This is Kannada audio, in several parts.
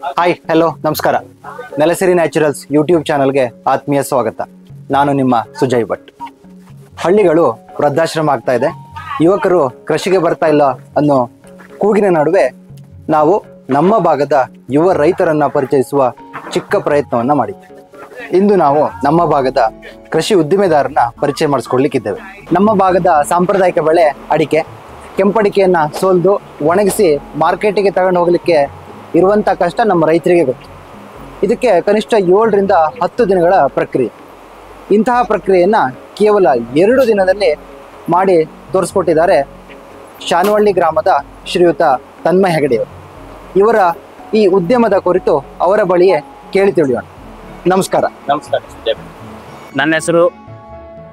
ಹಾಯ್ ಹಲೋ ನಮಸ್ಕಾರ. ನೆಲಸಿರಿ ನ್ಯಾಚುರಲ್ಸ್ ಯೂಟ್ಯೂಬ್ ಚಾನಲ್ಗೆ ಆತ್ಮೀಯ ಸ್ವಾಗತ. ನಾನು ನಿಮ್ಮ ಸುಜಯ್ ಭಟ್. ಹಳ್ಳಿಗಳು ವೃದ್ಧಾಶ್ರಮ ಆಗ್ತಾ ಇದೆ, ಯುವಕರು ಕೃಷಿಗೆ ಬರ್ತಾ ಇಲ್ಲ ಅನ್ನೋ ಕೂಗಿನ ನಡುವೆ ನಾವು ನಮ್ಮ ಭಾಗದ ಯುವ ರೈತರನ್ನ ಪರಿಚಯಿಸುವ ಚಿಕ್ಕ ಪ್ರಯತ್ನವನ್ನ ಮಾಡಿದ್ವಿ. ಇಂದು ನಾವು ನಮ್ಮ ಭಾಗದ ಕೃಷಿ ಉದ್ದಿಮೆದಾರನ ಪರಿಚಯ ಮಾಡಿಸ್ಕೊಡ್ಲಿಕ್ಕಿದ್ದೇವೆ. ನಮ್ಮ ಭಾಗದ ಸಾಂಪ್ರದಾಯಿಕ ಬೆಳೆ ಅಡಿಕೆ. ಕೆಂಪಡಿಕೆಯನ್ನ ಸೋಲ್ದು ಒಣಗಿಸಿ ಮಾರ್ಕೆಟಿಗೆ ತಗೊಂಡು ಹೋಗ್ಲಿಕ್ಕೆ ಇರುವಂಥ ಕಷ್ಟ ನಮ್ಮ ರೈತರಿಗೆ ಗೊತ್ತು. ಇದಕ್ಕೆ ಕನಿಷ್ಠ 7 ರಿಂದ 10 ದಿನಗಳ ಪ್ರಕ್ರಿಯೆ. ಇಂತಹ ಪ್ರಕ್ರಿಯೆಯನ್ನು ಕೇವಲ 2 ದಿನದಲ್ಲಿ ಮಾಡಿ ತೋರಿಸ್ಕೊಟ್ಟಿದ್ದಾರೆ ಶಾನವಳ್ಳಿ ಗ್ರಾಮದ ಶ್ರೀಯುತ ತನ್ಮಯ್ ಹೆಗಡೆಯವರು. ಇವರ ಈ ಉದ್ಯಮದ ಕುರಿತು ಅವರ ಬಳಿಯೇ ಕೇಳಿ ತಿಳಿಯೋಣ. ನಮಸ್ಕಾರ. ನಮಸ್ಕಾರ. ನನ್ನ ಹೆಸರು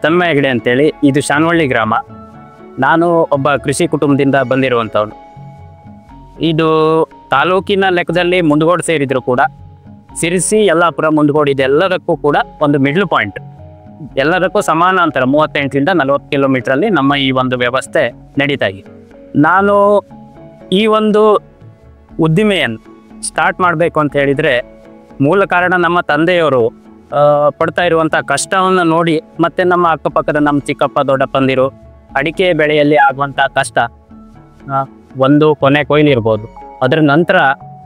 ತನ್ಮಯ್ ಹೆಗಡೆ ಅಂತೇಳಿ. ಇದು ಶಾನವಳ್ಳಿ ಗ್ರಾಮ. ನಾನು ಒಬ್ಬ ಕೃಷಿ ಕುಟುಂಬದಿಂದ ಬಂದಿರುವಂಥವನು. ಇದು ತಾಲೂಕಿನ ಲೆಕ್ಕದಲ್ಲಿ ಮುಂಡಗೋಡು ಸೇರಿದ್ರು ಕೂಡ ಸಿರಿಸಿ, ಯಲ್ಲಾಪುರ, ಮುಂಡಗೋಡು ಇದೆಲ್ಲದಕ್ಕೂ ಕೂಡ ಒಂದು ಮಿಡ್ಲ್ ಪಾಯಿಂಟ್. ಎಲ್ಲದಕ್ಕೂ ಸಮಾನಾಂತರ 38 ರಿಂದ 40 ಕಿಲೋಮೀಟ್ರಲ್ಲಿ ನಮ್ಮ ಈ ಒಂದು ವ್ಯವಸ್ಥೆ ನಡೀತಾ ಇದೆ. ನಾನು ಈ ಒಂದು ಉದ್ದಿಮೆಯನ್ನು ಸ್ಟಾರ್ಟ್ ಮಾಡಬೇಕು ಅಂತ ಹೇಳಿದರೆ ಮೂಲ ಕಾರಣ ನಮ್ಮ ತಂದೆಯವರು ಪಡ್ತಾ ಇರುವಂಥ ಕಷ್ಟವನ್ನು ನೋಡಿ, ಮತ್ತು ನಮ್ಮ ಅಕ್ಕಪಕ್ಕದ ನಮ್ಮ ಚಿಕ್ಕಪ್ಪ ದೊಡ್ಡಪ್ಪಂದಿರು ಅಡಿಕೆ ಬೆಳೆಯಲ್ಲಿ ಆಗುವಂಥ ಕಷ್ಟ, ಒಂದು ಕೊನೆ ಕೊಯ್ಲಿರ್ಬೋದು, ಅದರ ನಂತರ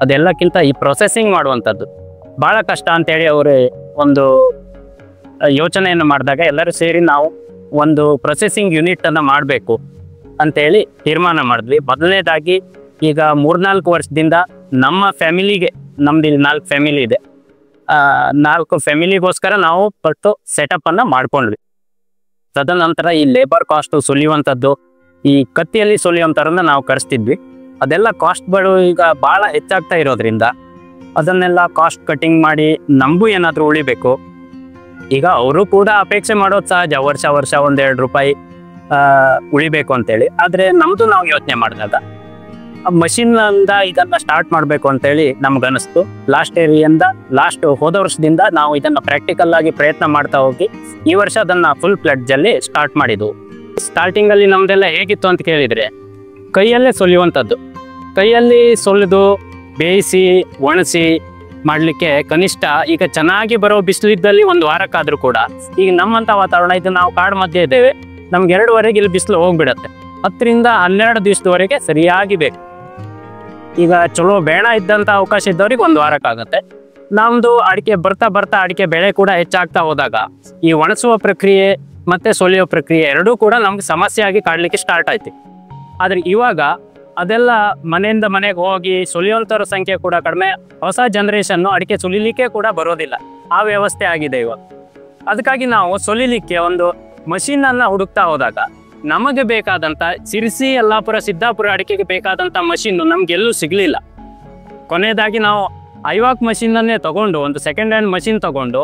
ಅದೆಲ್ಲಕ್ಕಿಂತ ಈ ಪ್ರೊಸೆಸಿಂಗ್ ಮಾಡುವಂಥದ್ದು ಭಾಳ ಕಷ್ಟ ಅಂತೇಳಿ ಅವರು ಒಂದು ಯೋಚನೆಯನ್ನು ಮಾಡಿದಾಗ ಎಲ್ಲರೂ ಸೇರಿ ನಾವು ಒಂದು ಪ್ರೊಸೆಸಿಂಗ್ ಯೂನಿಟನ್ನು ಮಾಡಬೇಕು ಅಂಥೇಳಿ ತೀರ್ಮಾನ ಮಾಡಿದ್ವಿ. ಮೊದಲನೇದಾಗಿ ಈಗ 3-4 ವರ್ಷದಿಂದ ನಮ್ಮ ಫ್ಯಾಮಿಲಿಗೆ, ನಮ್ದು ಇಲ್ಲಿ 4 ಫ್ಯಾಮಿಲಿ ಇದೆ, 4 ಫ್ಯಾಮಿಲಿಗೋಸ್ಕರ ನಾವು ಪಟ್ಟು ಸೆಟಪ್ಪನ್ನು ಮಾಡ್ಕೊಂಡ್ವಿ. ತದನಂತರ ಈ ಲೇಬರ್ ಕಾಸ್ಟು ಸುಲಿಯುವಂಥದ್ದು, ಈ ಕತ್ತಿಯಲ್ಲಿ ಸುಲಿಯುವಂಥರನ್ನ ನಾವು ಕರೆಸ್ತಿದ್ವಿ. ಅದೆಲ್ಲ ಕಾಸ್ಟ್ಗಳು ಈಗ ಭಾಳ ಹೆಚ್ಚಾಗ್ತಾ ಇರೋದ್ರಿಂದ ಅದನ್ನೆಲ್ಲ ಕಾಸ್ಟ್ ಕಟ್ಟಿಂಗ್ ಮಾಡಿ ನಮಗೂ ಏನಾದರೂ ಉಳಿಬೇಕು. ಈಗ ಅವರು ಕೂಡ ಅಪೇಕ್ಷೆ ಮಾಡೋದು ಸಹಜ, ವರ್ಷ 1-2 ರೂಪಾಯಿ ಉಳಿಬೇಕು ಅಂತೇಳಿ. ಆದರೆ ನಮ್ಮದು ನಾವು ಯೋಚನೆ ಮಾಡಿದಾಗ ಮಷಿನ್ನಿಂದ ಇದನ್ನು ಸ್ಟಾರ್ಟ್ ಮಾಡಬೇಕು ಅಂತೇಳಿ ನಮ್ಗನ್ನಿಸ್ತು. ಹೋದ ವರ್ಷದಿಂದ ನಾವು ಇದನ್ನು ಪ್ರಾಕ್ಟಿಕಲ್ ಆಗಿ ಪ್ರಯತ್ನ ಮಾಡ್ತಾ ಹೋಗಿ ಈ ವರ್ಷ ಅದನ್ನು ಫುಲ್ ಪ್ಲೆಡ್ಜಲ್ಲಿ ಸ್ಟಾರ್ಟ್ ಮಾಡಿದ್ವು. ಸ್ಟಾರ್ಟಿಂಗಲ್ಲಿ ನಮ್ಮದೆಲ್ಲ ಹೇಗಿತ್ತು ಅಂತ ಕೇಳಿದರೆ, ಕೈಯಲ್ಲೇ ಸುಲಿಯುವಂಥದ್ದು. ಕೈಯಲ್ಲಿ ಸುಲಿದು ಬೇಯಿಸಿ ಒಣಸಿ ಮಾಡಲಿಕ್ಕೆ ಕನಿಷ್ಠ ಈಗ ಚೆನ್ನಾಗಿ ಬರೋ ಬಿಸಿಲಿದ್ದಲ್ಲಿ 1 ವಾರಕ್ಕಾದರೂ ಕೂಡ, ಈಗ ನಮ್ಮಂಥ ವಾತಾವರಣ ಇದು, ನಾವು ಕಾಡು ಮಧ್ಯೆ ಇದ್ದೇವೆ, ನಮ್ಗೆ 2ವರೆಗೆ ಇಲ್ಲಿ ಬಿಸಿಲು ಹೋಗ್ಬಿಡತ್ತೆ. 10 ರಿಂದ 12 ದಿವಸದವರೆಗೆ ಸರಿಯಾಗಿ ಬೇಕು. ಈಗ ಚಲೋ ಬೇಡ ಇದ್ದಂಥ ಅವಕಾಶ ಇದ್ದವ್ರಿಗೆ 1 ವಾರಕ್ಕಾಗತ್ತೆ. ನಮ್ಮದು ಅಡಿಕೆ ಬರ್ತಾ ಬರ್ತಾ ಅಡಿಕೆ ಬೆಳೆ ಕೂಡ ಹೆಚ್ಚಾಗ್ತಾ ಹೋದಾಗ ಈ ಒಣಸುವ ಪ್ರಕ್ರಿಯೆ ಮತ್ತು ಸೊಲಿಯೋ ಪ್ರಕ್ರಿಯೆ ಎರಡೂ ಕೂಡ ನಮ್ಗೆ ಸಮಸ್ಯೆ ಆಗಿ ಕಾಡಲಿಕ್ಕೆ ಸ್ಟಾರ್ಟ್ ಆಯ್ತು. ಆದರೆ ಇವಾಗ ಅದೆಲ್ಲ ಮನೆಯಿಂದ ಮನೆಗೆ ಹೋಗಿ ಸುಲಿಯುವಂಥವ್ರ ಸಂಖ್ಯೆ ಕೂಡ ಕಡಿಮೆ. ಹೊಸ ಜನ್ರೇಷನ್ನು ಅಡಿಕೆ ಸುಲಿಲಿಕ್ಕೆ ಕೂಡ ಬರೋದಿಲ್ಲ, ಆ ವ್ಯವಸ್ಥೆ ಆಗಿದೆ ಇವಾಗ. ಅದಕ್ಕಾಗಿ ನಾವು ಸುಲಿಲಿಕ್ಕೆ ಒಂದು ಮಷೀನನ್ನು ಹುಡುಕ್ತಾ ಹೋದಾಗ ನಮಗೆ ಬೇಕಾದಂಥ ಸಿರಿಸಿ, ಯಲ್ಲಾಪುರ, ಸಿದ್ದಾಪುರ ಅಡಿಕೆಗೆ ಬೇಕಾದಂಥ ಮಷೀನು ನಮಗೆಲ್ಲೂ ಸಿಗಲಿಲ್ಲ. ಕೊನೆಯದಾಗಿ ನಾವು ಐವಾಕ್ ಮಷೀನನ್ನೇ ತೊಗೊಂಡು, ಒಂದು ಸೆಕೆಂಡ್ ಹ್ಯಾಂಡ್ ಮಷೀನ್ ತೊಗೊಂಡು,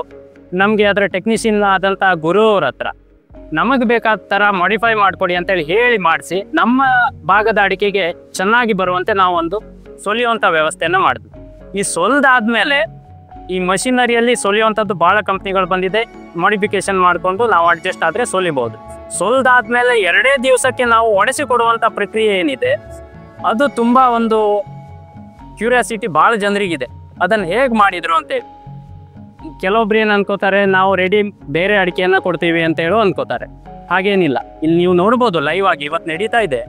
ನಮಗೆ ಅದರ ಟೆಕ್ನಿಷಿಯನ್ ಆದಂಥ ಗುರು ಅವ್ರ ಹತ್ರ ನಮಗೆ ಬೇಕಾದ ಥರ ಮಾಡಿಫೈ ಮಾಡಿಕೊಡಿ ಅಂತೇಳಿ ಹೇಳಿ ಮಾಡಿಸಿ ನಮ್ಮ ಭಾಗದ ಅಡಿಕೆಗೆ ಚೆನ್ನಾಗಿ ಬರುವಂತೆ ನಾವು ಒಂದು ಸೊಲಿಯುವಂಥ ವ್ಯವಸ್ಥೆಯನ್ನು ಮಾಡಿದ್ವಿ. ಈ ಸೊಲ್ದಾದ್ಮೇಲೆ ಈ ಮಷಿನರಿಯಲ್ಲಿ ಸೊಲಿಯುವಂಥದ್ದು ಭಾಳ ಕಂಪ್ನಿಗಳು ಬಂದಿದೆ. ಮಾಡಿಫಿಕೇಶನ್ ಮಾಡಿಕೊಂಡು ನಾವು ಅಡ್ಜಸ್ಟ್ ಆದರೆ ಸೊಲಿಬೋದು. ಸೊಲ್ದಾದ್ಮೇಲೆ 2 ದಿವಸಕ್ಕೆ ನಾವು ಒಣಸಿ ಕೊಡುವಂಥ ಪ್ರಕ್ರಿಯೆ ಏನಿದೆ, ಅದು ತುಂಬ ಒಂದು ಕ್ಯೂರಿಯಾಸಿಟಿ ಭಾಳ ಜನರಿಗಿದೆ. ಅದನ್ನು ಹೇಗೆ ಮಾಡಿದರು ಅಂತೇಳಿ ಕೆಲವೊಬ್ರು ಏನು ಅನ್ಕೋತಾರೆ, ನಾವು ರೆಡಿ ಬೇರೆ ಅಡಿಕೆಯನ್ನು ಕೊಡ್ತೀವಿ ಅಂತ ಹೇಳೋ ಅನ್ಕೋತಾರೆ. ಹಾಗೇನಿಲ್ಲ, ಇಲ್ಲಿ ನೀವು ನೋಡ್ಬೋದು ಲೈವ್ ಆಗಿ ಇವತ್ತು ನಡೀತಾ ಇದೆ.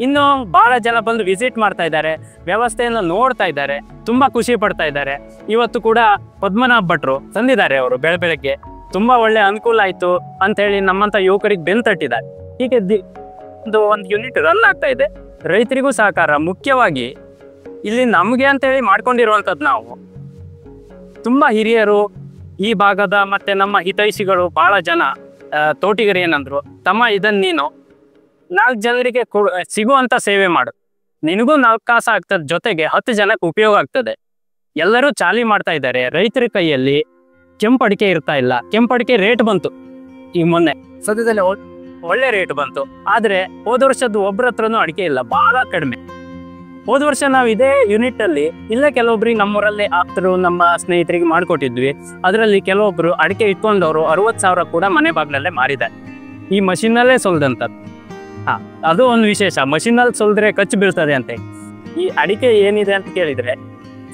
ಇನ್ನು ಭಾಳ ಜನ ಬಂದು ವಿಸಿಟ್ ಮಾಡ್ತಾ ಇದ್ದಾರೆ, ವ್ಯವಸ್ಥೆಯನ್ನು ನೋಡ್ತಾ ಇದ್ದಾರೆ, ತುಂಬ ಖುಷಿ ಪಡ್ತಾ ಇದ್ದಾರೆ. ಇವತ್ತು ಕೂಡ ಪದ್ಮನಾಭ್ ಭಟ್ರು ತಂದಿದ್ದಾರೆ, ಅವರು ಬೆಳಗ್ಗೆ ತುಂಬ ಒಳ್ಳೆ ಅನುಕೂಲ ಆಯಿತು ಅಂಥೇಳಿ ನಮ್ಮಂಥ ಯುವಕರಿಗೆ ಬೆನ್ನು ತಟ್ಟಿದ್ದಾರೆ. ಹೀಗೆ ಒಂದು ಯೂನಿಟ್ ರನ್ ಆಗ್ತಾ ಇದೆ. ರೈತರಿಗೂ ಸಹಕಾರ ಮುಖ್ಯವಾಗಿ ಇಲ್ಲಿ ನಮಗೆ ಅಂತೇಳಿ ಮಾಡ್ಕೊಂಡಿರುವಂಥದ್ದು. ನಾವು ತುಂಬ ಹಿರಿಯರು ಈ ಭಾಗದ ಮತ್ತು ನಮ್ಮ ಹಿತೈಷಿಗಳು ಭಾಳ ಜನ ತೋಟಿಗರು ಏನಂದ್ರು, ತಮ್ಮ ಇದನ್ನು ನೀನು 4 ಜನರಿಗೆ ಸಿಗುವಂಥ ಸೇವೆ ಮಾಡು, ನಿನಗೂ 4 ಕಾಸು ಆಗ್ತದೆ, ಜೊತೆಗೆ 10 ಜನಕ್ಕೆ ಉಪಯೋಗ ಆಗ್ತದೆ. ಎಲ್ಲರೂ ಚಾಲಿ ಮಾಡ್ತಾ ಇದ್ದಾರೆ. ರೈತರ ಕೈಯಲ್ಲಿ ಕೆಂಪಡಿಕೆ ಇರ್ತಾ ಇಲ್ಲ. ಕೆಂಪಡಿಕೆ ರೇಟ್ ಬಂತು, ಈಗ ಮೊನ್ನೆ ಸದ್ಯದಲ್ಲಿ ಒಳ್ಳೆ ರೇಟ್ ಬಂತು. ಆದರೆ ಹೋದ ವರ್ಷದ್ದು ಒಬ್ಬರ ಹತ್ರನೂ ಅಡಿಕೆ ಇಲ್ಲ, ಭಾಳ ಕಡಿಮೆ. ಹೋದ ವರ್ಷ ನಾವು ಇದೇ ಯೂನಿಟ್ ಅಲ್ಲಿ ಇಲ್ಲೇ ಕೆಲವೊಬ್ರಿಗೆ ನಮ್ಮೂರಲ್ಲೇ ಆಪ್ತರು ನಮ್ಮ ಸ್ನೇಹಿತರಿಗೆ ಮಾಡಿಕೊಟ್ಟಿದ್ವಿ. ಅದರಲ್ಲಿ ಕೆಲವೊಬ್ರು ಅಡಿಕೆ ಇಟ್ಕೊಂಡವರು 60,000 ಕೂಡ ಮನೆ ಬಾಗ್ಲಲ್ಲೇ ಮಾರಿದ್ದಾರೆ ಈ ಮಷೀನಲ್ಲೇ ಸೊಲ್ದಂಥದ್ದು. ಅದು ಒಂದು ವಿಶೇಷ, ಮಷೀನಲ್ಲಿ ಸೊಲ್ದ್ರೆ ಖರ್ಚು ಬೀಳ್ತದೆ ಅಂತ. ಈ ಅಡಿಕೆ ಏನಿದೆ ಅಂತ ಕೇಳಿದ್ರೆ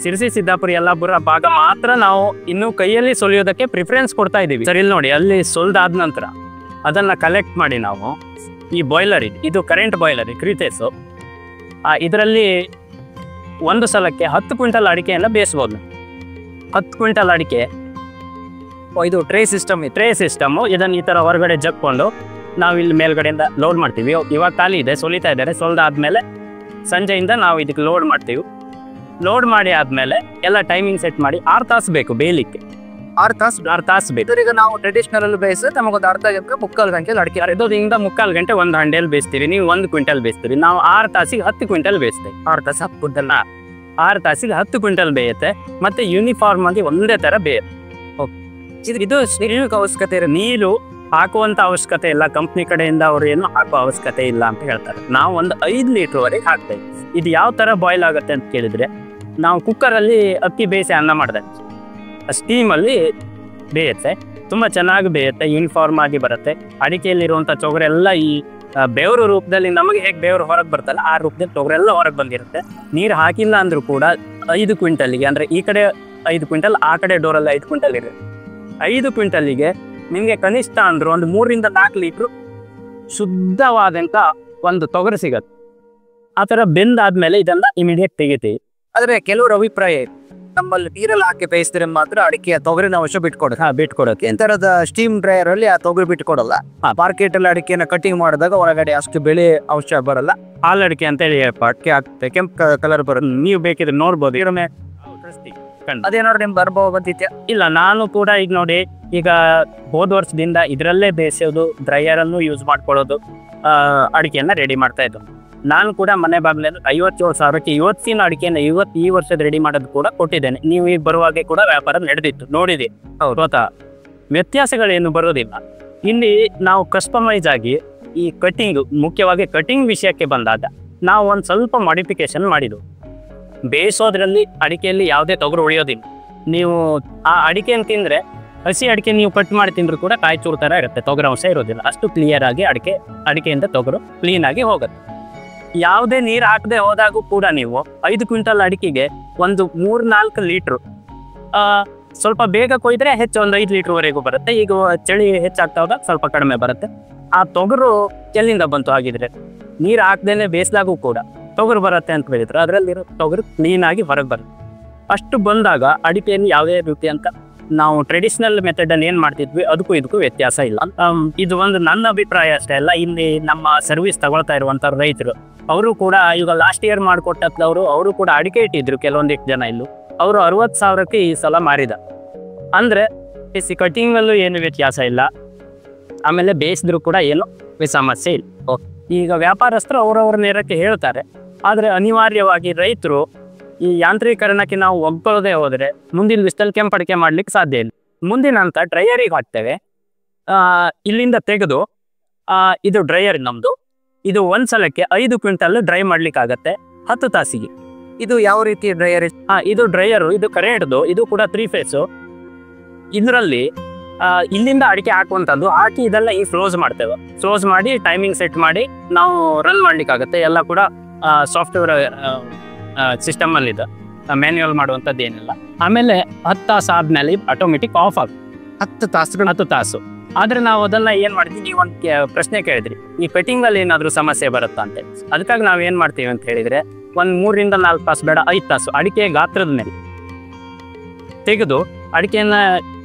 ಸಿರ್ಸಿ, ಸಿದ್ದಾಪುರ, ಯಲ್ಲಾಪುರ ಭಾಗ ಮಾತ್ರ ನಾವು ಇನ್ನು ಕೈಯಲ್ಲಿ ಸೊಲಿಯೋದಕ್ಕೆ ಪ್ರಿಫರೆನ್ಸ್ ಕೊಡ್ತಾ ಇದ್ದೀವಿ. ಸರ್ ಇಲ್ಲಿ ನೋಡಿ, ಅಲ್ಲಿ ಸೊಲ್ದಾದ ನಂತರ ಅದನ್ನ ಕಲೆಕ್ಟ್ ಮಾಡಿ ನಾವು ಈ ಬಾಯ್ಲರ್ ಇದು ಕರೆಂಟ್ ಬಾಯ್ಲರ್ ಕ್ರೀಟೇಸು, ಇದರಲ್ಲಿ ಒಂದು ಸಲಕ್ಕೆ 10 ಕ್ವಿಂಟಲ್ ಅಡಿಕೆಯನ್ನು ಬೇಯಿಸ್ಬೋದು. 10 ಕ್ವಿಂಟಲ್ ಅಡಿಕೆ ಇದು ಟ್ರೇ ಸಿಸ್ಟಮು. ಇದನ್ನು ಈ ಥರ ಹೊರಗಡೆ ಜಕ್ಕೊಂಡು ನಾವು ಇಲ್ಲಿ ಮೇಲ್ಗಡೆಯಿಂದ ಲೋಡ್ ಮಾಡ್ತೀವಿ. ಇವಾಗ ಖಾಲಿ ಇದೆ, ಸೊಲಿತಾ ಇದ್ದಾರೆ. ಸೊಲ್ದಾದ್ಮೇಲೆ ಸಂಜೆಯಿಂದ ನಾವು ಇದಕ್ಕೆ ಲೋಡ್ ಮಾಡ್ತೀವಿ. ಲೋಡ್ ಮಾಡಿ ಆದಮೇಲೆ ಎಲ್ಲ ಟೈಮಿಂಗ್ ಸೆಟ್ ಮಾಡಿ 6 ತಾಸು ಬೇಕು ಬೇಯಲಿಕ್ಕೆ. 6 ತಾಸು ಬೇಕು. ಈಗ ನಾವು ಟ್ರೆಡಿಷನಲ್ ಅಲ್ಲಿ ಬೇಯಿಸಿದ್ರೆ ನಮಗೊಂದು ಅರ್ಧ ಗಂಟೆ 3/4 ಗಂಟೆ ಅಡಿಕೆ ಅರ್ಧದಿಂದ 3/4 ಗಂಟೆ 1 ಹಂಡೆಯಲ್ಲಿ ಬೇಯಿಸ್ತೀವಿ. ನೀವು 1 ಕ್ವಿಂಟಲ್ ಬೇಯಿಸ್ತೀವಿ. ನಾವು 6 ತಾಸಿಗೆ 10 ಕ್ವಿಂಟಲ್ ಬೇಯಿಸ್ತೇವೆ. 6 ತಾಸು 10 ಕ್ವಿಂಟಲ್ 6 ತಾಸಿಗೆ 10 ಕ್ವಿಂಟಲ್ ಬೇಯುತ್ತೆ. ಮತ್ತೆ ಯೂನಿಫಾರ್ಮ್ ಆಗಿ ಒಂದೇ ತರ ಬೇಯುತ್ತೆ. ಇದು ನೀರಿನ ಅವಶ್ಯಕತೆ ನೀರು ಹಾಕುವಂತ ಅವಶ್ಯಕತೆ ಇಲ್ಲ. ಕಂಪ್ನಿ ಕಡೆಯಿಂದ ಅವ್ರು ಏನು ಹಾಕುವ ಅವಶ್ಯಕತೆ ಇಲ್ಲ ಅಂತ ಹೇಳ್ತಾರೆ. ನಾವು ಒಂದು 5 ಲೀಟರ್ ವರೆಗೆ ಹಾಕ್ತೇವೆ. ಇದು ಯಾವ ತರ ಬಾಯ್ಲ್ ಆಗುತ್ತೆ ಅಂತ ಕೇಳಿದ್ರೆ, ನಾವು ಕುಕ್ಕರಲ್ಲಿ ಅಕ್ಕಿ ಬೇಯಿಸಿ ಅನ್ನ ಮಾಡಿದೆ, ಸ್ಟೀಮಲ್ಲಿ ಬೇಯುತ್ತೆ. ತುಂಬ ಚೆನ್ನಾಗಿ ಬೇಯುತ್ತೆ, ಯೂನಿಫಾರ್ಮ್ ಆಗಿ ಬರುತ್ತೆ. ಅಡಿಕೆಯಲ್ಲಿರುವಂಥ ತೊಗರೆಲ್ಲ ಈ ಬೆವರು ರೂಪದಲ್ಲಿ ನಮಗೆ ಹೇಗೆ ಬೆವರು ಹೊರಗೆ ಬರ್ತಲ್ಲ ಆ ರೂಪದಲ್ಲಿ ತೊಗರೆಲ್ಲ ಹೊರಗೆ ಬಂದಿರುತ್ತೆ. ನೀರು ಹಾಕಿಲ್ಲ ಅಂದರೂ ಕೂಡ 5 ಕ್ವಿಂಟಲಿಗೆ, ಅಂದರೆ ಈ ಕಡೆ 5 ಕ್ವಿಂಟಲ್, ಆ ಕಡೆ ಡೋರಲ್ಲಿ 5 ಕ್ವಿಂಟಲ್ ಇರುತ್ತೆ. 5 ಕ್ವಿಂಟಲಿಗೆ ನಿಮಗೆ ಕನಿಷ್ಠ ಅಂದರೂ ಒಂದು 3 ರಿಂದ 4 ಲೀಟ್ರು ಶುದ್ಧವಾದಂಥ ಒಂದು ತೊಗರು ಸಿಗತ್ತೆ. ಆ ಥರ ಬೆಂದಾದ್ಮೇಲೆ ಇದನ್ನು ಇಮಿಡಿಯೇಟ್ ತೆಗಿತೀವಿ. ಆದರೆ ಕೆಲವರು ಅಭಿಪ್ರಾಯ ಇದೆ, ನಮ್ಮಲ್ಲಿ ನೀರಲ್ಲಿ ಹಾಕಿ ಬೇಯಿಸಿದ್ರೆ ಮಾತ್ರ ಅಡಿಕೆಯ ತೊಗರಿನ ಅಂಶ ಬಿಟ್ಕೊಡೋಕೆ. ಎಂತರದ ಸ್ಟೀಮ್ ಡ್ರೈಯರ್ ಅಲ್ಲಿ ಆ ತೊಗರಿ ಬಿಟ್ಕೊಡಲ್ಲ. ಮಾರ್ಕೆಟ್ ಅಲ್ಲಿ ಅಡಿಕೆನ ಕಟಿಂಗ್ ಮಾಡಿದಾಗ ಹೊರಗಡೆ ಅಷ್ಟು ಬೆಳೆ ಅಂಶ ಬರಲ್ಲ. ಹಾಲ್ ಅಡಿಕೆ ಅಂತ ಹೇಳಿ ಅಡಿಕೆ ಹಾಕ್ತದೆ, ಕೆಂಪು ಕಲರ್ ಬರುತ್ತೆ. ನೀವು ಬೇಕಿದ್ರೆ ನೋಡ್ಬೋದು. ಅದೇನಾದ್ರು ನಿಮ್ಗೆ ಅನುಭವ ಬಂದಿದ್ಯಾ? ಇಲ್ಲ, ನಾನು ಕೂಡ ಈಗ ನೋಡಿ, ಈಗ ಹೋದ ವರ್ಷದಿಂದ ಇದರಲ್ಲೇ ಬೇಯಿಸೋದು, ಡ್ರೈಯರನ್ನು ಯೂಸ್ ಮಾಡ್ಕೊಳ್ಳೋದು, ಅಡಿಕೆಯನ್ನ ರೆಡಿ ಮಾಡ್ತಾ ಇದ್ದು. ನಾನು ಕೂಡ ಮನೆ ಬಾಗಿಲಲ್ಲಿ 57,000ಕ್ಕೆ ಇವತ್ತಿನ ಅಡಿಕೆಯನ್ನು ಈ ವರ್ಷದ ರೆಡಿ ಮಾಡೋದು ಕೂಡ ಕೊಟ್ಟಿದ್ದೇನೆ. ನೀವು ಈಗ ಬರುವಾಗೆ ಕೂಡ ವ್ಯಾಪಾರ ನಡೆದಿತ್ತು, ನೋಡಿದೆ. ಗೊತ್ತಾ, ವ್ಯತ್ಯಾಸಗಳೇನು ಬರೋದಿಲ್ಲ. ಇಲ್ಲಿ ನಾವು ಕಸ್ಟಮೈಸ್ ಆಗಿ ಈ ಕಟಿಂಗ್, ಮುಖ್ಯವಾಗಿ ಕಟಿಂಗ್ ವಿಷಯಕ್ಕೆ ಬಂದಾಗ ನಾವು ಒಂದು ಸ್ವಲ್ಪ ಮಾಡಿಫಿಕೇಶನ್ ಮಾಡಿದ್ವು. ಬೇಯಿಸೋದ್ರಲ್ಲಿ ಅಡಿಕೆಯಲ್ಲಿ ಯಾವುದೇ ತೊಗರು ಉಳಿಯೋದಿಲ್ಲ. ನೀವು ಆ ಅಡಿಕೆಯನ್ನು ತಿಂದರೆ, ಹಸಿ ಅಡಿಕೆ ನೀವು ಕಟ್ ಮಾಡಿ ತಿಂದರೂ ಕೂಡ ಕಾಯ್ಚೂರು ಥರ ಇರುತ್ತೆ, ತೊಗರು ಅಂಶ ಇರೋದಿಲ್ಲ. ಅಷ್ಟು ಕ್ಲಿಯರ್ ಆಗಿ ಅಡಿಕೆಯಿಂದ ತೊಗರು ಕ್ಲೀನ್ ಆಗಿ ಹೋಗುತ್ತೆ. ಯಾವುದೇ ನೀರು ಹಾಕದೆ ಹೋದಾಗೂ ಕೂಡ ನೀವು 5 ಕ್ವಿಂಟಲ್ ಅಡಿಕೆಗೆ ಒಂದು 3-4 ಲೀಟ್ರು, ಸ್ವಲ್ಪ ಬೇಗ ಕೊಯ್ದರೆ ಹೆಚ್ಚು ಒಂದು 5 ಲೀಟ್ರ್ವರೆಗೂ ಬರುತ್ತೆ. ಈಗ ಚಳಿ ಹೆಚ್ಚಾಗ್ತಾ ಹೋದಾಗ ಸ್ವಲ್ಪ ಕಡಿಮೆ ಬರುತ್ತೆ. ಆ ತೊಗರು ಎಲ್ಲಿಂದ ಬಂತು ಆಗಿದ್ರೆ? ನೀರು ಹಾಕ್ದೇನೆ ಬೇಯಿಸಿದಾಗೂ ಕೂಡ ತೊಗರು ಬರುತ್ತೆ ಅಂತ ಹೇಳಿದ್ರು. ಅದರಲ್ಲಿರೋ ತೊಗರು ಕ್ಲೀನಾಗಿ ಹೊರಗೆ ಬರುತ್ತೆ. ಅಷ್ಟು ಬಂದಾಗ ಅಡಿಕೆಯನ್ನು ಯಾವುದೇ ರೀತಿ ಅಂತ ನಾವು ಟ್ರೆಡಿಷನಲ್ ಮೆಥಡಲ್ಲಿ ಏನು ಮಾಡ್ತಿದ್ವಿ ಅದಕ್ಕೂ ಇದಕ್ಕೂ ವ್ಯತ್ಯಾಸ ಇಲ್ಲ. ಇದು ಒಂದು ನನ್ನ ಅಭಿಪ್ರಾಯ ಅಷ್ಟೇ ಅಲ್ಲ. ಇಲ್ಲಿ ನಮ್ಮ ಸರ್ವಿಸ್ ತಗೊಳ್ತಾ ಇರುವಂಥ ರೈತರು ಅವರು ಕೂಡ ಈಗ ಲಾಸ್ಟ್ ಇಯರ್ ಮಾಡಿಕೊಟ್ಟವ್ರು, ಅವರು ಕೂಡ ಅಡಿಕೆ ಇಟ್ಟಿದ್ರು ಕೆಲವೊಂದಿಷ್ಟು ಜನ. ಇಲ್ಲೂ ಅವರು 60,000ಕ್ಕೆ ಈ ಸಲ ಮಾರಿದ. ಅಂದರೆ ಕಟಿಂಗಲ್ಲೂ ಏನು ವ್ಯತ್ಯಾಸ ಇಲ್ಲ, ಆಮೇಲೆ ಬೇಯಿಸಿದ್ರು ಕೂಡ ಏನು ಸಮಸ್ಯೆ ಇಲ್ಲ. ಈಗ ವ್ಯಾಪಾರಸ್ಥರು ಅವರವ್ರ ನೇರಕ್ಕೆ ಹೇಳ್ತಾರೆ. ಆದರೆ ಅನಿವಾರ್ಯವಾಗಿ ರೈತರು ಈ ಯಾಂತ್ರೀಕರಣಕ್ಕೆ ನಾವು ಒಗ್ಗೊಳ್ಳದೆ ಹೋದರೆ ಮುಂದಿನ ದಿವಸದಲ್ಲಿ ಕೆಂಪಡಿಕೆ ಮಾಡ್ಲಿಕ್ಕೆ ಸಾಧ್ಯ ಇಲ್ಲ. ಮುಂದಿನ ಹಂತ ಡ್ರೈಯರಿಗೆ ಹಾಕ್ತೇವೆ. ಇಲ್ಲಿಂದ ತೆಗೆದು ಇದು ಡ್ರೈಯರ್ ನಮ್ಮದು. ಇದು ಒಂದು ಸಲಕ್ಕೆ 5 ಕ್ವಿಂಟಲ್ ಡ್ರೈ ಮಾಡ್ಲಿಕ್ಕಾಗತ್ತೆ 10 ತಾಸಿಗೆ. ಇದು ಯಾವ ರೀತಿ ಡ್ರೈಯರ್? ಇದು ಡ್ರೈಯರು, ಇದು ಕರೆಂಟ್ದು, ಇದು ಕೂಡ 3 ಫೇಸು. ಇದರಲ್ಲಿ ಇಲ್ಲಿಂದ ಅಡಿಕೆ ಹಾಕುವಂಥದ್ದು ಹಾಕಿ ಇದೆಲ್ಲ ಈ ಕ್ಲೋಸ್ ಮಾಡ್ತೇವೆ. ಕ್ಲೋಸ್ ಮಾಡಿ ಟೈಮಿಂಗ್ ಸೆಟ್ ಮಾಡಿ ನಾವು ರನ್ ಮಾಡ್ಲಿಕ್ಕಾಗತ್ತೆ. ಎಲ್ಲ ಕೂಡ ಸಾಫ್ಟ್ವೇರ್ ಸಿಸ್ಟಮಲ್ಲಿದೆ, ಮ್ಯಾನ್ಯುವಲ್ ಮಾಡುವಂಥದ್ದು ಏನಿಲ್ಲ. ಆಮೇಲೆ 10 ತಾಸು ಆದಮೇಲೆ ಆಟೋಮೆಟಿಕ್ ಆಫ್ ಆಗುತ್ತೆ. 10 ತಾಸು. ಆದರೆ ನಾವು ಅದೆಲ್ಲ ಏನು ಮಾಡ್ತೀವಿ, ನೀವು ಒಂದು ಪ್ರಶ್ನೆ ಕೇಳಿದ್ರಿ, ಈ ಕಟಿಂಗಲ್ಲಿ ಏನಾದರೂ ಸಮಸ್ಯೆ ಬರುತ್ತಾ ಅಂತ. ಅದಕ್ಕಾಗಿ ನಾವು ಏನು ಮಾಡ್ತೀವಿ ಅಂತ ಹೇಳಿದರೆ, ಒಂದು 3 ರಿಂದ 4 ತಾಸು ಬೇಡ, 5 ತಾಸು ಅಡಿಕೆ ಗಾತ್ರದ ಮೇಲೆ ತೆಗೆದು ಅಡಿಕೆಯನ್ನು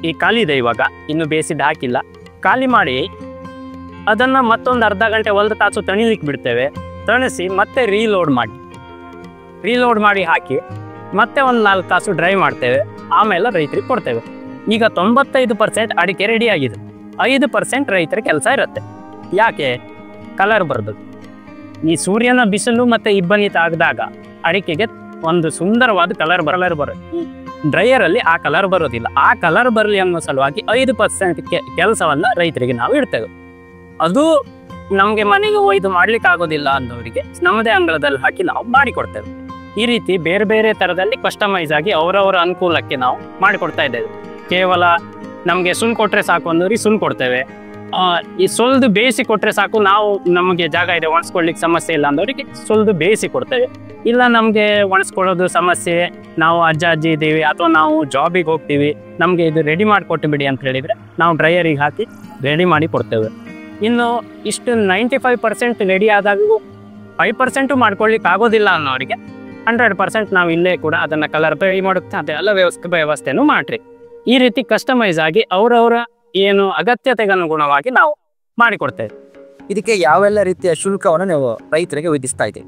ಈ ಖಾಲಿ ಇದೆ, ಇವಾಗ ಇನ್ನು ಬೇಯಿಸಿದ್ದು ಹಾಕಿಲ್ಲ, ಖಾಲಿ ಮಾಡಿ ಅದನ್ನು ಮತ್ತೊಂದು ಅರ್ಧ ಗಂಟೆ 1 ತಾಸು ತಣಿಲಿಕ್ಕೆ ಬಿಡ್ತೇವೆ. ತಣಿಸಿ ಮತ್ತೆ ರೀಲೋಡ್ ಮಾಡಿ ಹಾಕಿ ಮತ್ತೆ ಒಂದು 4 ತಾಸು ಡ್ರೈ ಮಾಡ್ತೇವೆ. ಆಮೇಲೆ ರೈತರಿಗೆ ಕೊಡ್ತೇವೆ. ಈಗ 95% ಅಡಿಕೆ ರೆಡಿ ಆಗಿದೆ. 5% ರೈತರ ಕೆಲಸ ಇರುತ್ತೆ. ಯಾಕೆ? ಕಲರ್ ಬರೋದು. ಈ ಸೂರ್ಯನ ಬಿಸಿಲು ಮತ್ತು ಇಬ್ಬನಿ ತಾಗದಾಗ ಅಡಿಕೆಗೆ ಒಂದು ಸುಂದರವಾದ ಕಲರ್ ಬರುತ್ತೆ. ಡ್ರೈಯರಲ್ಲಿ ಆ ಕಲರ್ ಬರೋದಿಲ್ಲ. ಆ ಕಲರ್ ಬರಲಿ ಅನ್ನೋ ಸಲುವಾಗಿ 5% ಕೆಲಸವನ್ನು ರೈತರಿಗೆ ನಾವು ಇಡ್ತೇವೆ. ಅದು ನಮಗೆ ಮನೆಗೆ ಒಯ್ದು ಮಾಡ್ಲಿಕ್ಕೆ ಆಗೋದಿಲ್ಲ ಅನ್ನೋರಿಗೆ ನಮ್ಮದೇ ಅಂಗಳದಲ್ಲಿ ಹಾಕಿ ನಾವು ಮಾಡಿಕೊಡ್ತೇವೆ. ಈ ರೀತಿ ಬೇರೆ ಬೇರೆ ಥರದಲ್ಲಿ ಕಸ್ಟಮೈಸ್ ಆಗಿ ಅವರವರ ಅನುಕೂಲಕ್ಕೆ ನಾವು ಮಾಡಿಕೊಡ್ತಾ ಇದ್ದೇವೆ. ಕೇವಲ ನಮಗೆ ಸುಲ್ ಕೊಟ್ಟರೆ ಸಾಕು ಅಂದವ್ರಿಗೆ ಸುಲ್ ಕೊಡ್ತೇವೆ. ಈ ಸೊಲ್ದು ಬೇಯಿಸಿ ಕೊಟ್ಟರೆ ಸಾಕು, ನಾವು ನಮಗೆ ಜಾಗ ಇದೆ ಒಣಸ್ಕೊಳ್ಳಿಕ್ಕೆ ಸಮಸ್ಯೆ ಇಲ್ಲ ಅಂದವರಿಗೆ ಸೊಲ್ದು ಬೇಯಿಸಿ ಕೊಡ್ತೇವೆ. ಇಲ್ಲ ನಮಗೆ ಒಣಸ್ಕೊಳ್ಳೋದು ಸಮಸ್ಯೆ, ನಾವು ಅಜ್ಜ ಅಜ್ಜಿ ಇದ್ದೀವಿ ಅಥವಾ ನಾವು ಜಾಬಿಗೆ ಹೋಗ್ತೀವಿ, ನಮಗೆ ಇದು ರೆಡಿ ಮಾಡಿಕೊಟ್ಟು ಬಿಡಿ ಅಂತ ಹೇಳಿದರೆ ನಾವು ಡ್ರೈಯರಿಗೆ ಹಾಕಿ ರೆಡಿ ಮಾಡಿ ಕೊಡ್ತೇವೆ. ಇನ್ನು ಇಷ್ಟು 95% ರೆಡಿ ಆದಾಗೂ 5% ಮಾಡ್ಕೊಳ್ಳಿಕ್ಕೆ ಆಗೋದಿಲ್ಲ ಅನ್ನೋರಿಗೆ 100% ನಾವು ಇಲ್ಲೇ ಕೂಡ ಅದನ್ನು ಕಲರ್ ರೆಡಿ ಮಾಡುತ್ತೆ, ಅದೆಲ್ಲ ವ್ಯವಸ್ಥೆನೂ ಮಾಡಿರಿ. ಈ ರೀತಿ ಕಸ್ಟಮೈಸ್ ಆಗಿ ಅವರವರ ಏನು ಅಗತ್ಯತೆಗೆ ಅನುಗುಣವಾಗಿ ನಾವು ಮಾಡಿಕೊಡ್ತೇವೆ. ಇದಕ್ಕೆ ಯಾವೆಲ್ಲ ರೀತಿಯ ಶುಲ್ಕವನ್ನು ನೀವು ರೈತರಿಗೆ ವಿಧಿಸ್ತಾ ಇದ್ದೀವಿ?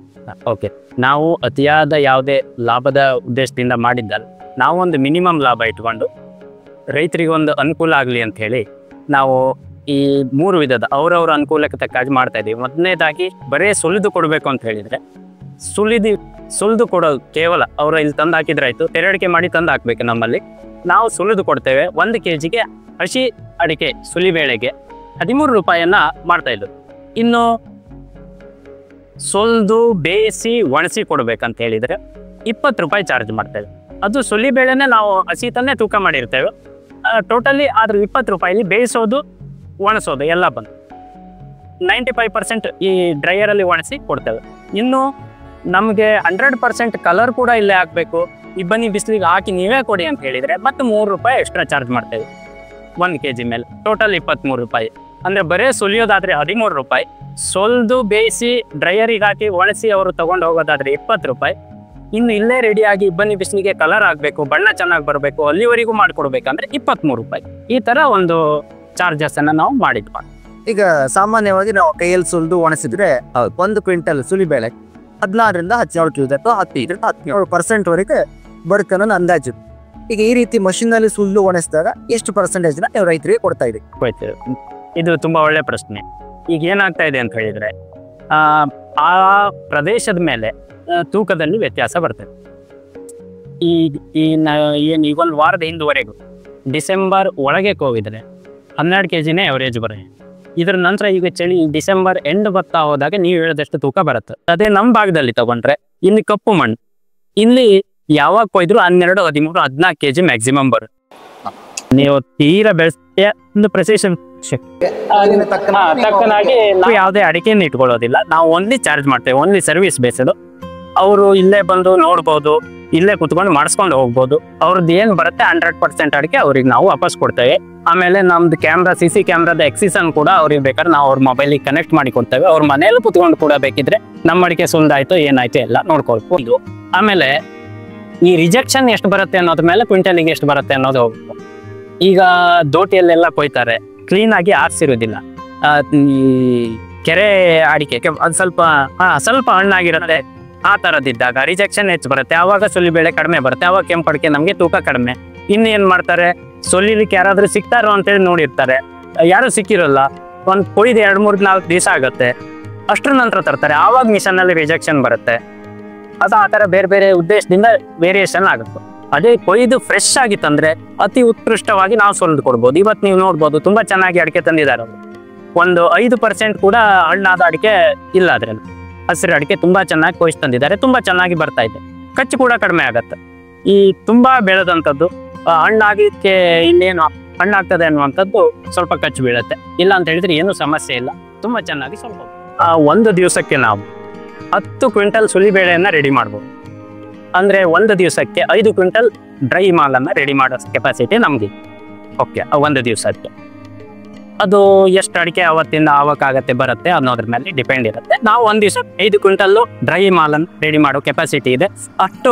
ಓಕೆ, ನಾವು ಅತಿಯಾದ ಯಾವುದೇ ಲಾಭದ ಉದ್ದೇಶದಿಂದ ಮಾಡಿದ್ದಲ್ಲ, ನಾವು ಒಂದು ಮಿನಿಮಮ್ ಲಾಭ ಇಟ್ಕೊಂಡು ರೈತರಿಗೆ ಒಂದು ಅನುಕೂಲ ಆಗಲಿ ಅಂತ ಹೇಳಿ ನಾವು ಈ 3 ವಿಧದ ಅವರವರ ಅನುಕೂಲಕ್ಕೆ ತಕ್ಕಾಗಿ ಮಾಡ್ತಾ ಇದ್ದೀವಿ. ಮೊದಲನೇದಾಗಿ ಬರೀ ಸುಲಿದು ಕೊಡಬೇಕು ಅಂತ ಹೇಳಿದರೆ ಸುಲಿದು ಕೊಡೋದು ಕೇವಲ ಅವರು ಇಲ್ಲಿ ತಂದು ಹಾಕಿದ್ರೆ ಆಯಿತು, ತೆರಡಿಕೆ ಮಾಡಿ ತಂದು ಹಾಕ್ಬೇಕು. ನಮ್ಮಲ್ಲಿ ನಾವು ಸುಲಿದು ಕೊಡ್ತೇವೆ. 1 kg ಹಸಿ ಅಡಿಕೆ ಸುಲಿಬೇಳೆಗೆ 13 ರೂಪಾಯಿಯನ್ನ ಮಾಡ್ತಾ ಇದ್ದು. ಇನ್ನು ಸೊಲ್ದು ಬೇಯಿಸಿ ಒಣಸಿ ಕೊಡ್ಬೇಕಂತ ಹೇಳಿದರೆ 20 ರೂಪಾಯಿ ಚಾರ್ಜ್ ಮಾಡ್ತೇವೆ. ಅದು ಸುಲಿಬೇಳೆನೇ ನಾವು ಹಸಿ ತನ್ನೇ ತೂಕ ಮಾಡಿರ್ತೇವೆ. ಟೋಟಲಿ ಅದ್ರ 20 ರೂಪಾಯಿಲಿ ಬೇಯಿಸೋದು ಒಣಸೋದು ಎಲ್ಲ ಬಂದು 95% ಈ ಡ್ರೈಯರಲ್ಲಿ ಒಣಸಿ ಕೊಡ್ತೇವೆ. ಇನ್ನು ನಮಗೆ 100% ಕಲರ್ ಕೂಡ ಇಲ್ಲೇ ಹಾಕಬೇಕು, ಬನ್ನಿ ಬಿಸಿಲಿಗೆ ಹಾಕಿ ನೀವೇ ಕೊಡಿ ಅಂತ ಹೇಳಿದರೆ ಮತ್ತೆ 3 ರೂಪಾಯಿ ಎಕ್ಸ್ಟ್ರಾ ಚಾರ್ಜ್ ಮಾಡ್ತೇವೆ 1 kg ಮೇಲೆ. ಟೋಟಲ್ 23 ರೂಪಾಯಿ. ಅಂದರೆ ಬರೀ ಸುಲಿಯೋದಾದರೆ 13 ರೂಪಾಯಿ, ಸೊಲ್ದು ಬೇಯಿಸಿ ಡ್ರೈಯರಿಗೆ ಹಾಕಿ ಒಣಸಿ ಅವರು ತೊಗೊಂಡು ಹೋಗೋದಾದರೆ 20 ರೂಪಾಯಿ. ಇನ್ನು ಇಲ್ಲೇ ರೆಡಿಯಾಗಿ ಬನ್ನಿ ಬಿಸಿಲಿಗೆ ಕಲರ್ ಆಗಬೇಕು, ಬಣ್ಣ ಚೆನ್ನಾಗಿ ಬರಬೇಕು, ಅಲ್ಲಿವರೆಗೂ ಮಾಡಿಕೊಡ್ಬೇಕಂದ್ರೆ 23 ರೂಪಾಯಿ. ಈ ಥರ ಒಂದು ಚಾರ್ಜಸನ್ನು ನಾವು ಮಾಡಿದ್ವಿ. ಈಗ ಸಾಮಾನ್ಯವಾಗಿ ನಾವು ಕೈಯಲ್ಲಿ ಸುಲಿದು ಒಣಸಿದ್ರೆ 1 ಕ್ವಿಂಟಲ್ ಸುಲಿಬೇಳೆ 16ರಿಂದ 17 kg ಅಥವಾ 17% ವರೆಗೆ ಬರುತ್ತೆ ಅನ್ನೋ ಅಂದಾಜು. ಈಗ ಈ ರೀತಿ ಮಷೀನಲ್ಲಿ ಸುಲಿದು ಒಣಸಿದಾಗ ಎಷ್ಟು ಪರ್ಸೆಂಟೇಜ್ನ ನೀವು ರೈತರಿಗೆ ಕೊಡ್ತಾ ಇದ್ದೀವಿ? ಇದು ತುಂಬ ಒಳ್ಳೆ ಪ್ರಶ್ನೆ. ಈಗ ಏನಾಗ್ತಾ ಇದೆ ಅಂತ ಹೇಳಿದರೆ ಆ ಪ್ರದೇಶದ ಮೇಲೆ ತೂಕದಲ್ಲಿ ವ್ಯತ್ಯಾಸ ಬರ್ತದೆ. ಏನು ಈಗ 1 ವಾರದ ಹಿಂದುವರೆಗೂ ಡಿಸೆಂಬರ್ ಒಳಗೆ ಹೋಗಿದ್ರೆ 12 kgನೇ ಅವರೇಜ್ ಬರುತ್ತೆ. ಇದರ ನಂತರ ಈಗ ಚಳಿ ಡಿಸೆಂಬರ್ ಎಂಡ್ ಬರ್ತಾ ಹೋದಾಗ ನೀವು ಹೇಳಿದಷ್ಟು ತೂಕ ಬರುತ್ತೆ. ಅದೇ ನಮ್ಮ ಭಾಗದಲ್ಲಿ ತಗೊಂಡ್ರೆ ಇಲ್ಲಿ ಕಪ್ಪು ಮಣ್ಣು, ಇಲ್ಲಿ ಯಾವಾಗ ಕೊಯ್ದ್ರು 12, 13, 14 kg ಮ್ಯಾಕ್ಸಿಮಮ್ ಬರುತ್ತೆ. ನೀವು ತೀರಾ ಬೆಳೆಸಿಯ ಒಂದು ಪ್ರೆಸಿಷನ್ ತಕ್ಕನಾಗಿ ನಾವು ಯಾವುದೇ ಅಡಿಕೆಯನ್ನು ಇಟ್ಕೊಳ್ಳೋದಿಲ್ಲ. ನಾವು ಓನ್ಲಿ ಚಾರ್ಜ್ ಮಾಡ್ತೇವೆ, ಓನ್ಲಿ ಸರ್ವಿಸ್ ಬೇಸ್ಡ್. ಅವರು ಇಲ್ಲೇ ಬಂದು ನೋಡ್ಬೋದು, ಇಲ್ಲೇ ಕುತ್ಕೊಂಡು ಮಾಡಿಸ್ಕೊಂಡು ಹೋಗ್ಬೋದು. ಅವ್ರದ್ದು ಏನು ಬರುತ್ತೆ 100% ಅಡಿಕೆ ಅವ್ರಿಗೆ ನಾವು ವಾಪಸ್ ಕೊಡ್ತೇವೆ. ಆಮೇಲೆ ನಮ್ದು ಕ್ಯಾಮ್ರಾ CC ಕ್ಯಾಮ್ರಾದ ಎಕ್ಸಿಸನ್ ಕೂಡ ಅವ್ರಿಗೆ ಬೇಕಾದ್ರೆ ನಾವು ಅವ್ರ ಮೊಬೈಲಿಗೆ ಕನೆಕ್ಟ್ ಮಾಡಿ ಕೊಡ್ತೇವೆ. ಅವ್ರ ಮನೆಯಲ್ಲಿ ಕುತ್ಕೊಂಡು ಕೂಡ ಬೇಕಿದ್ರೆ ನಮ್ಮ ಅಡಿಕೆ ಸುಲ್ದಾಯ್ತು ಏನಾಯ್ತು ಎಲ್ಲ ನೋಡ್ಕೊಳ್ಬೋದು. ಆಮೇಲೆ ಈ ರಿಜೆಕ್ಷನ್ ಎಷ್ಟು ಬರುತ್ತೆ ಅನ್ನೋದ್ರ ಮೇಲೆ ಕ್ವಿಂಟಲಿಗೆ ಎಷ್ಟು ಬರುತ್ತೆ ಅನ್ನೋದು ಹೋಗ್ಬೇಕು. ಈಗ ದೋಟಿಯಲ್ಲೆಲ್ಲ ಕೊಯ್ತಾರೆ, ಕ್ಲೀನಾಗಿ ಆರಿಸಿರೋದಿಲ್ಲ. ಈ ಕೆರೆ ಅಡಿಕೆ ಅದು ಸ್ವಲ್ಪ ಹಣ್ಣಾಗಿರುತ್ತೆ. ಆ ಥರದ್ದಿದ್ದಾಗ ರಿಜೆಕ್ಷನ್ ಹೆಚ್ಚು ಬರುತ್ತೆ, ಆವಾಗ ಸುಲಿಬೇಳೆ ಕಡಿಮೆ ಬರುತ್ತೆ, ಆವಾಗ ಕೆಂಪು ಅಡಿಕೆ ನಮಗೆ ತೂಕ ಕಡಿಮೆ. ಇನ್ನೇನು ಮಾಡ್ತಾರೆ, ಸುಲಿಲಿಕ್ಕೆ ಯಾರಾದರೂ ಸಿಗ್ತಾರೋ ಅಂತೇಳಿ ನೋಡಿರ್ತಾರೆ, ಯಾರೂ ಸಿಕ್ಕಿರೋಲ್ಲ. ಒಂದು ಕೊಯ್ದು 2, 3, 4 ದಿವಸ ಆಗುತ್ತೆ, ಅಷ್ಟರ ನಂತರ ತರ್ತಾರೆ, ಆವಾಗ ಮಿಷನ್ನಲ್ಲಿ ರಿಜೆಕ್ಷನ್ ಬರುತ್ತೆ. ಅದು ಆ ಥರ ಬೇರೆ ಬೇರೆ ಉದ್ದೇಶದಿಂದ ವೇರಿಯೇಷನ್ ಆಗುತ್ತೆ. ಅದೇ ಕೊಯ್ದು ಫ್ರೆಶ್ ಆಗಿತ್ತಂದರೆ ಅತಿ ಉತ್ಕೃಷ್ಟವಾಗಿ ನಾವು ಸುಲಿದು ಕೊಡ್ಬೋದು. ಇವತ್ತು ನೀವು ನೋಡ್ಬೋದು ತುಂಬ ಚೆನ್ನಾಗಿ ಅಡಿಕೆ ತಂದಿದ್ದಾರೆ ಅವರು. ಒಂದು 5% ಕೂಡ ಹಣ್ಣಾದ ಅಡಿಕೆ ಇಲ್ಲ ಅದರಲ್ಲಿ. ಹಸಿರು ಅಡಿಕೆ ತುಂಬ ಚೆನ್ನಾಗಿ ಕೊಯ್ದು ತಂದಿದ್ದಾರೆ, ತುಂಬ ಚೆನ್ನಾಗಿ ಬರ್ತಾ ಇದೆ. ಖರ್ಚು ಕೂಡ ಕಡಿಮೆ ಆಗುತ್ತೆ. ಈ ತುಂಬ ಬೆಳೆದಂಥದ್ದು ಹಣ್ಣಾಗಿದ್ದಕ್ಕೆ ಇನ್ನೇನು ಹಣ್ಣಾಗ್ತದೆ ಅನ್ನುವಂಥದ್ದು ಸ್ವಲ್ಪ ಖರ್ಚು ಬೀಳುತ್ತೆ. ಇಲ್ಲ ಅಂತ ಹೇಳಿದ್ರೆ ಏನೂ ಸಮಸ್ಯೆ ಇಲ್ಲ, ತುಂಬ ಚೆನ್ನಾಗಿ ಸ್ವಲ್ಪ. 1 ದಿವಸಕ್ಕೆ ನಾವು 10 ಕ್ವಿಂಟಲ್ ಸುಲಿಬೇಳೆಯನ್ನು ರೆಡಿ ಮಾಡ್ಬೋದು. ಅಂದರೆ 1 ದಿವಸಕ್ಕೆ 5 ಕ್ವಿಂಟಲ್ ಡ್ರೈ ಮಾಲನ್ನು ರೆಡಿ ಮಾಡೋ ಕೆಪಾಸಿಟಿ ನಮಗೆ. ಓಕೆ, 1 ದಿವಸಕ್ಕೆ ಅದು ಎಷ್ಟು ಅಡಿಕೆ ಅವತ್ತಿಂದ ಆವಕ್ಕಾಗತ್ತೆ ಬರುತ್ತೆ ಅನ್ನೋದ್ರ ಮೇಲೆ ಡಿಪೆಂಡ್ ಇರುತ್ತೆ. ನಾವು 1 ದಿವಸ 5 ಕ್ವಿಂಟಲ್ಲು ಡ್ರೈ ಮಾಲನ್ನು ರೆಡಿ ಮಾಡೋ ಕೆಪಾಸಿಟಿ ಇದೆ. ಅಷ್ಟು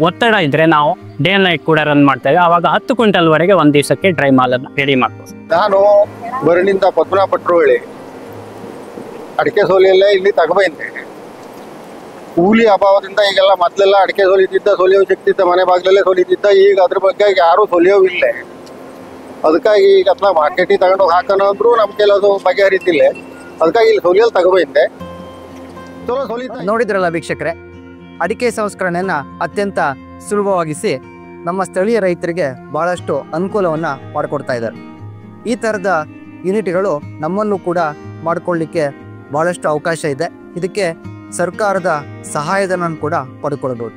ಒತ್ತಡ ಇದ್ದರೆ ನಾವು ಡೇ ನೈಟ್ ಕೂಡ ರನ್ ಮಾಡ್ತೇವೆ. ಆವಾಗ 10 ಕ್ವಿಂಟಲ್ವರೆಗೆ 1 ದಿವಸಕ್ಕೆ ಡ್ರೈ ಮಾಲನ್ನು ರೆಡಿ ಮಾಡ್ಬೋದು. ನಾನು ಬರಣಿಂದ ಪದ್ಮನಾಭ ಪಟ್ರೋಳಿ ಅಡಿಕೆ ಸೋಲಿಯಲ್ಲೇ ಇಲ್ಲಿ ತಗೋಬಂದೆ. ಕೂಲಿ ಅಭಾವದಿಂದ ಈಗೆಲ್ಲ ಮೊದಲೆಲ್ಲ ಅಡಿಕೆ ಸೋಲಿತಿದ್ದ, ಸೋಲಿಯೋ ಸಿಕ್ತಿದ್ದ, ಮನೆ ಬಾಗಿಲಲ್ಲೇ ಸೋಲಿತಿದ್ದ. ಈಗ ಅದ್ರ ಬಗ್ಗೆ ಯಾರೂ ಸೋಲಿಯೋವಿಲ್ಲ. ಅದಕ್ಕಾಗಿ ಈಗ ಅಥವಾ ಮಾರ್ಕೆಟಿಗೆ ತಗೊಂಡೋಗಿ ಹಾಕೋಣ ಅಂದ್ರೂ ನಮ್ಮ ಕೆಲವು ಬಗೆಹರಿತಿಲ್ಲ. ಅದಕ್ಕಾಗಿ ಇಲ್ಲಿ ಸೋಲಿಯಲ್ಲಿ ತಗೋಬಂದೆ. ಚಲೋ ಸೋಲಿತ. ನೋಡಿದ್ರಲ್ಲ ವೀಕ್ಷಕರೇ, ಅಡಿಕೆ ಸಂಸ್ಕರಣೆಯನ್ನು ಅತ್ಯಂತ ಸುಲಭವಾಗಿಸಿ ನಮ್ಮ ಸ್ಥಳೀಯ ರೈತರಿಗೆ ಬಹಳಷ್ಟು ಅನುಕೂಲವನ್ನು ಮಾಡಿಕೊಡ್ತಾ ಇದ್ದಾರೆ. ಈ ಥರದ ಯೂನಿಟ್ಗಳು ನಮ್ಮಲ್ಲೂ ಕೂಡ ಮಾಡಿಕೊಳ್ಳಿಕ್ಕೆ ಬಹಳಷ್ಟು ಅವಕಾಶ ಇದೆ. ಇದಕ್ಕೆ ಸರ್ಕಾರದ ಸಹಾಯಧನ ಕೂಡ ಪಡ್ಕೊಳ್ಬೋದು.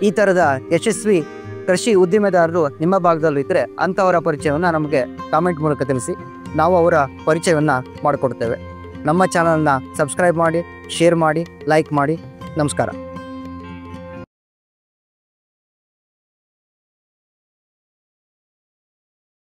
ಈ ಥರದ ಯಶಸ್ವಿ ಕೃಷಿ ಉದ್ದಿಮೆದಾರರು ನಿಮ್ಮ ಭಾಗದಲ್ಲೂ ಇದ್ದರೆ ಅಂಥವರ ಪರಿಚಯವನ್ನು ನಮಗೆ ಕಾಮೆಂಟ್ ಮೂಲಕ ತಿಳಿಸಿ. ನಾವು ಅವರ ಪರಿಚಯವನ್ನು ಮಾಡಿಕೊಡ್ತೇವೆ. ನಮ್ಮ ಚಾನಲ್ನ ಸಬ್ಸ್ಕ್ರೈಬ್ ಮಾಡಿ, ಶೇರ್ ಮಾಡಿ, ಲೈಕ್ ಮಾಡಿ. ನಮಸ್ಕಾರ.